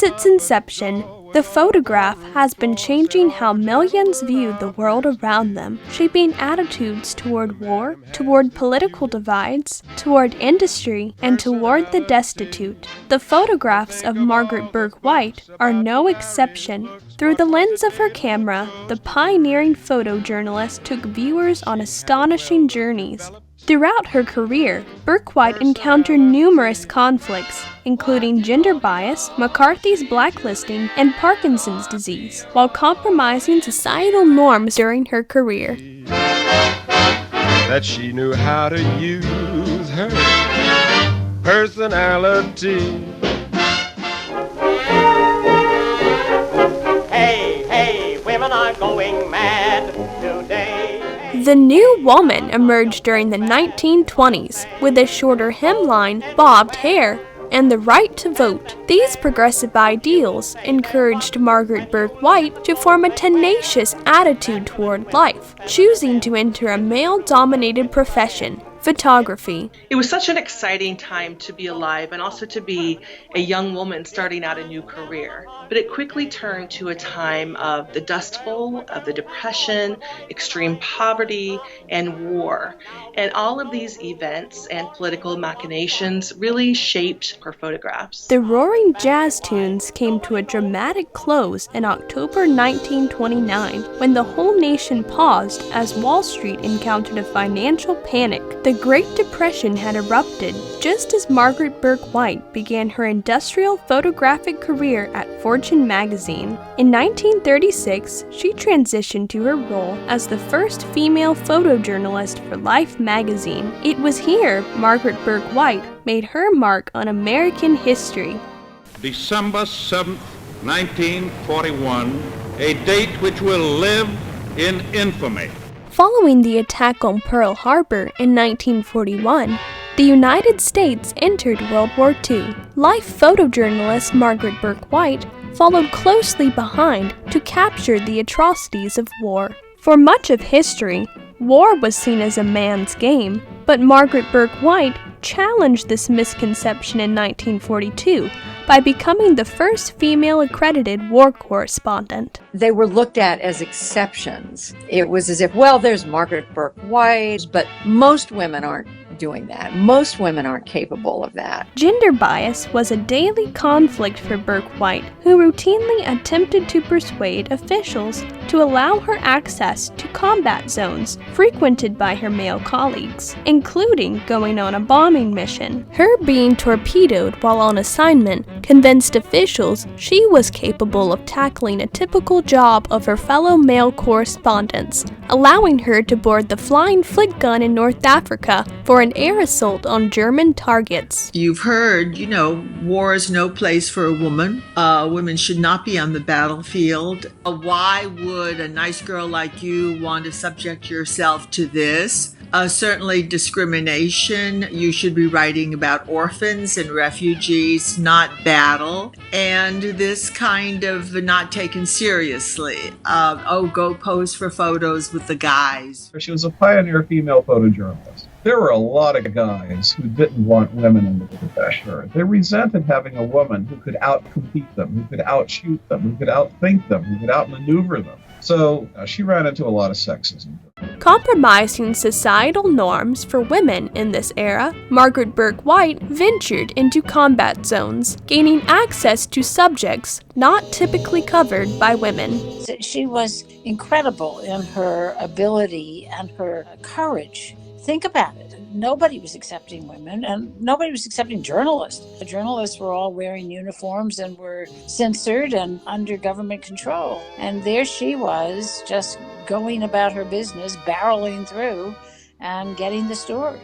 its inception, the photograph has been changing how millions view the world around them, shaping attitudes toward war, toward political divides, toward industry, and toward the destitute. The photographs of Margaret Bourke-White are no exception. Through the lens of her camera, the pioneering photojournalist took viewers on astonishing journeys. Throughout her career, Bourke-White encountered numerous conflicts, including gender bias, McCarthy's blacklisting, and Parkinson's disease, while compromising societal norms during her career. That she knew how to use her personality. Hey, women are going mad today. The new woman emerged during the 1920s with a shorter hemline, bobbed hair, and the right to vote. These progressive ideals encouraged Margaret Bourke-White to form a tenacious attitude toward life, choosing to enter a male-dominated profession, photography. It was such an exciting time to be alive and also to be a young woman starting out a new career. But it quickly turned to a time of the Dust Bowl, of the Depression, extreme poverty, and war. And all of these events and political machinations really shaped her photographs. The roaring jazz tunes came to a dramatic close in October 1929, when the whole nation paused as Wall Street encountered a financial panic. The Great Depression had erupted just as Margaret Bourke-White began her industrial photographic career at Fortune magazine. In 1936, she transitioned to her role as the first female photojournalist for Life magazine. It was here Margaret Bourke-White made her mark on American history. December 7th, 1941, a date which will live in infamy. Following the attack on Pearl Harbor in 1941, the United States entered World War II. Life photojournalist Margaret Bourke-White followed closely behind to capture the atrocities of war. For much of history, war was seen as a man's game, but Margaret Bourke-White challenged this misconception in 1942 by becoming the first female accredited war correspondent. They were looked at as exceptions. It was as if, well, there's Margaret Bourke-White, but most women aren't doing that. Most women aren't capable of that. Gender bias was a daily conflict for Bourke-White, who routinely attempted to persuade officials to allow her access to combat zones frequented by her male colleagues, including going on a bombing mission. Her being torpedoed while on assignment convinced officials she was capable of tackling a typical job of her fellow male correspondents, allowing her to board the Flying Flick gun in North Africa for an air assault on German targets. You've heard, war is no place for a woman. Women should not be on the battlefield. Why would a nice girl like you want to subject yourself to this? Certainly discrimination. You should be writing about orphans and refugees, not battle. And this kind of not taken seriously. Go pose for photos with the guys. She was a pioneer female photojournalist. There were a lot of guys who didn't want women in the profession. They resented having a woman who could outcompete them, who could outshoot them, who could outthink them, who could outmaneuver them. So she ran into a lot of sexism. Compromising societal norms for women in this era, Margaret Bourke-White ventured into combat zones, gaining access to subjects not typically covered by women. She was incredible in her ability and her courage. Think about it. Nobody was accepting women, and nobody was accepting journalists. The journalists were all wearing uniforms and were censored and under government control. And there she was, just going about her business, barreling through and getting the story.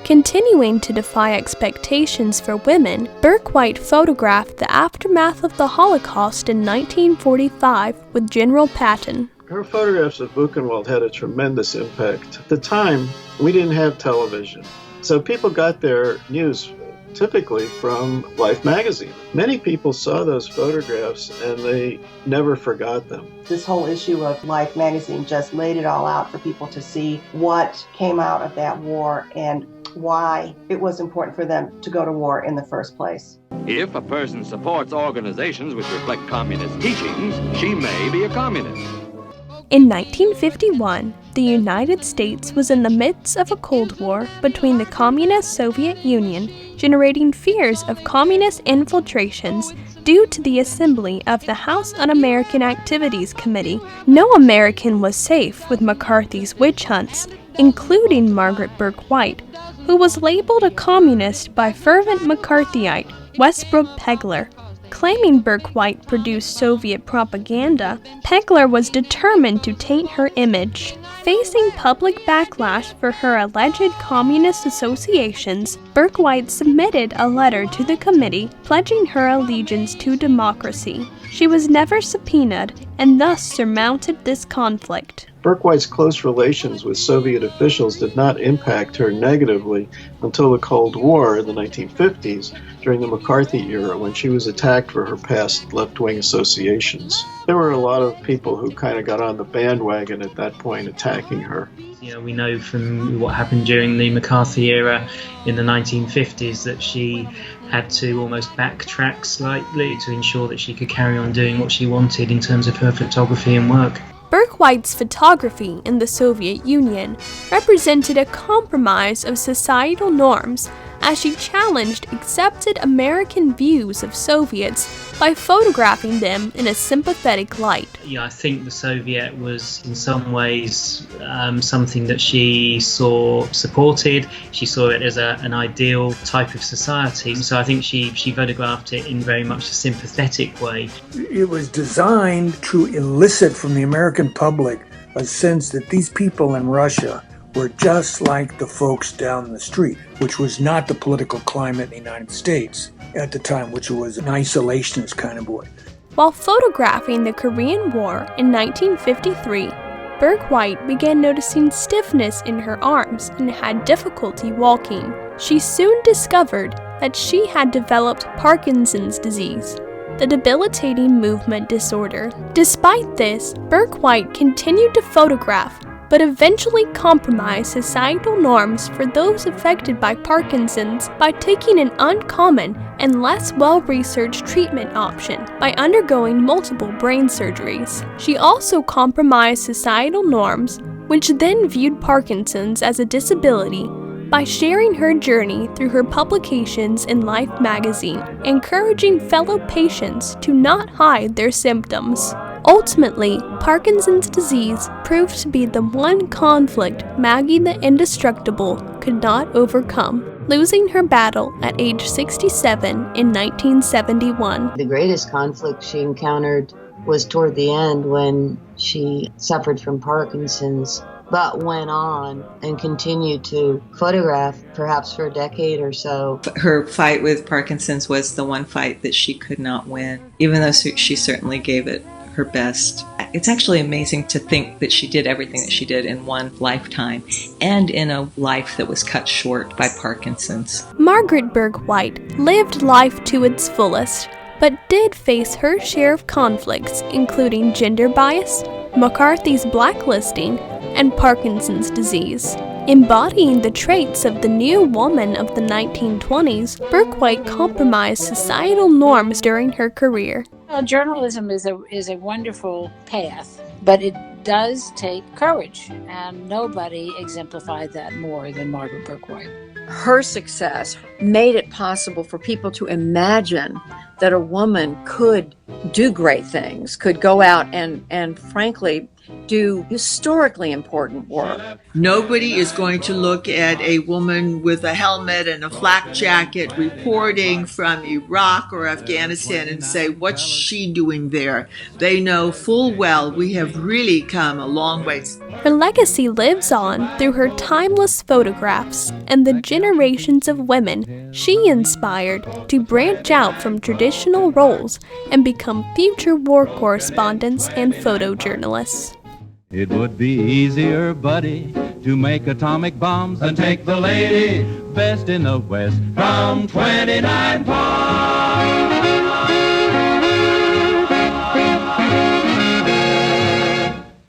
Continuing to defy expectations for women, Bourke-White photographed the aftermath of the Holocaust in 1945 with General Patton. Her photographs of Buchenwald had a tremendous impact. At the time, we didn't have television, so people got their news typically from Life magazine. Many people saw those photographs and they never forgot them. This whole issue of Life magazine just laid it all out for people to see what came out of that war and why it was important for them to go to war in the first place. If a person supports organizations which reflect communist teachings, she may be a communist. In 1951, the United States was in the midst of a Cold War between the Communist Soviet Union, generating fears of communist infiltrations due to the assembly of the House Un-American Activities Committee. No American was safe with McCarthy's witch hunts, including Margaret Bourke-White, who was labeled a communist by fervent McCarthyite Westbrook Pegler. Claiming Bourke-White produced Soviet propaganda, Pegler was determined to taint her image. Facing public backlash for her alleged communist associations, Bourke-White submitted a letter to the committee pledging her allegiance to democracy. She was never subpoenaed and thus surmounted this conflict. Bourke-White's close relations with Soviet officials did not impact her negatively until the Cold War in the 1950s, during the McCarthy era, when she was attacked for her past left-wing associations. There were a lot of people who kind of got on the bandwagon at that point, attacking her. We know from what happened during the McCarthy era in the 1950s that she had to almost backtrack slightly to ensure that she could carry on doing what she wanted in terms of her photography and work. Bourke-White's photography in the Soviet Union represented a compromise of societal norms as she challenged accepted American views of Soviets by photographing them in a sympathetic light. I think the Soviet was in some ways something that she supported. She saw it as an ideal type of society. So I think she photographed it in very much a sympathetic way. It was designed to elicit from the American public a sense that these people in Russia were just like the folks down the street, which was not the political climate in the United States at the time, which was an isolationist kind of way. While photographing the Korean War in 1953, Bourke-White began noticing stiffness in her arms and had difficulty walking. She soon discovered that she had developed Parkinson's disease, the debilitating movement disorder. Despite this, Bourke-White continued to photograph, but eventually compromised societal norms for those affected by Parkinson's by taking an uncommon and less well-researched treatment option by undergoing multiple brain surgeries. She also compromised societal norms, which then viewed Parkinson's as a disability, by sharing her journey through her publications in Life magazine, encouraging fellow patients to not hide their symptoms. Ultimately, Parkinson's disease proved to be the one conflict Maggie the Indestructible could not overcome, losing her battle at age 67 in 1971. The greatest conflict she encountered was toward the end when she suffered from Parkinson's, but went on and continued to photograph perhaps for a decade or so. Her fight with Parkinson's was the one fight that she could not win, even though she certainly gave it her best. It's actually amazing to think that she did everything that she did in one lifetime and in a life that was cut short by Parkinson's. Margaret Bourke-White lived life to its fullest, but did face her share of conflicts, including gender bias, McCarthy's blacklisting, and Parkinson's disease. Embodying the traits of the new woman of the 1920s, Bourke-White compromised societal norms during her career. Well, journalism is a wonderful path, but it does take courage, and nobody exemplified that more than Margaret Bourke-White. Her success made it possible for people to imagine that a woman could do great things, could go out and frankly, do historically important work. Nobody is going to look at a woman with a helmet and a flak jacket reporting from Iraq or Afghanistan and say, what's she doing there? They know full well we have really come a long way. Her legacy lives on through her timeless photographs and the generations of women she inspired to branch out from traditional roles and become future war correspondents and photojournalists. It would be easier, buddy, to make atomic bombs than take the lady best in the West from 29 Park.